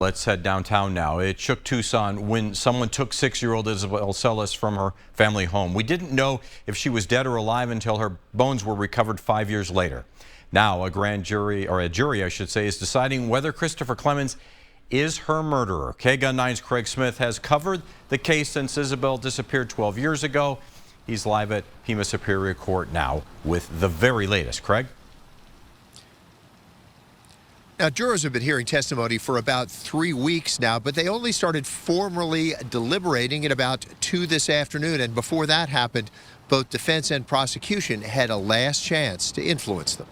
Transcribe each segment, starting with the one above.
Let's head downtown now. It shook Tucson when someone took 6-year-old Isabel Celis from her family home. We didn't know if she was dead or alive until her bones were recovered 5 years later. Now a jury, I should say, is deciding whether Christopher Clements is her murderer. KGUN 9's Craig Smith has covered the case since Isabel disappeared 12 years ago. He's live at Pima Superior Court now with the very latest. Craig? Now, jurors have been hearing testimony for about 3 weeks now, but they only started formally deliberating at about 2 this afternoon. And before that happened, both defense and prosecution had a last chance to influence them.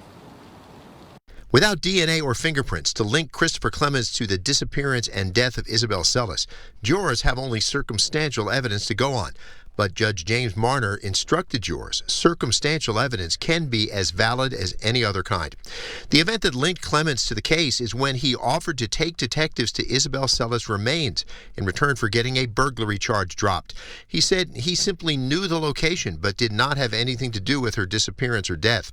Without DNA or fingerprints to link Christopher Clements to the disappearance and death of Isabel Celis, jurors have only circumstantial evidence to go on. But Judge James Marner instructed jurors circumstantial evidence can be as valid as any other kind. The event that linked Clements to the case is when he offered to take detectives to Isabel Celis' remains in return for getting a burglary charge dropped. He said he simply knew the location but did not have anything to do with her disappearance or death.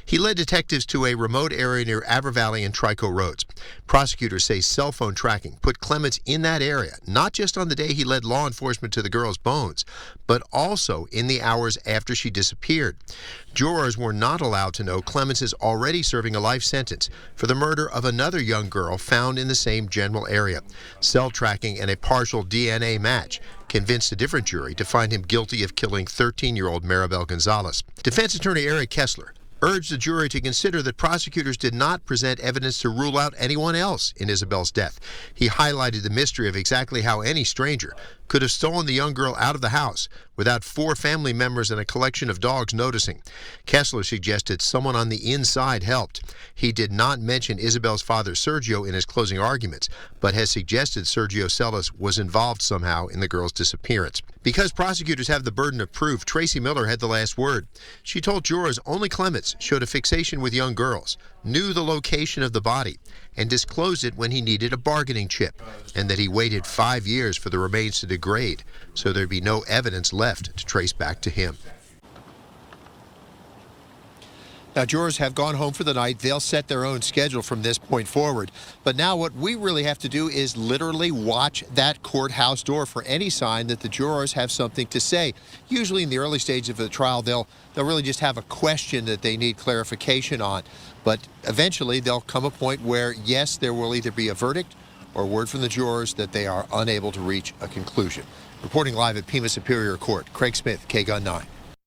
He led detectives to a remote area near Aver Valley and Trico Roads. Prosecutors say cell phone tracking put Clements in that area, not just on the day he led law enforcement to the girl's bones, but also in the hours after she disappeared. Jurors were not allowed to know Clements is already serving a life sentence for the murder of another young girl found in the same general area. Cell tracking and a partial DNA match convinced a different jury to find him guilty of killing 13-year-old Maribel Gonzalez. Defense attorney Eric Kessler urged the jury to consider that prosecutors did not present evidence to rule out anyone else in Isabel's death. He highlighted the mystery of exactly how any stranger could have stolen the young girl out of the house without 4 family members and a collection of dogs noticing. Kessler suggested someone on the inside helped. He did not mention Isabel's father Sergio in his closing arguments, but has suggested Sergio Celis was involved somehow in the girl's disappearance. Because prosecutors have the burden of proof, Tracy Miller had the last word. She told jurors only Clements showed a fixation with young girls, knew the location of the body, and disclosed it when he needed a bargaining chip, and that he waited 5 years for the remains to degrade, so there'd be no evidence left to trace back to him. Now, jurors have gone home for the night. They'll set their own schedule from this point forward. But now what we really have to do is literally watch that courthouse door for any sign that the jurors have something to say. Usually in the early stage of the trial, they'll really just have a question that they need clarification on. But eventually there'll come a point where, yes, there will either be a verdict or word from the jurors that they are unable to reach a conclusion. Reporting live at Pima Superior Court, Craig Smith, KGUN 9.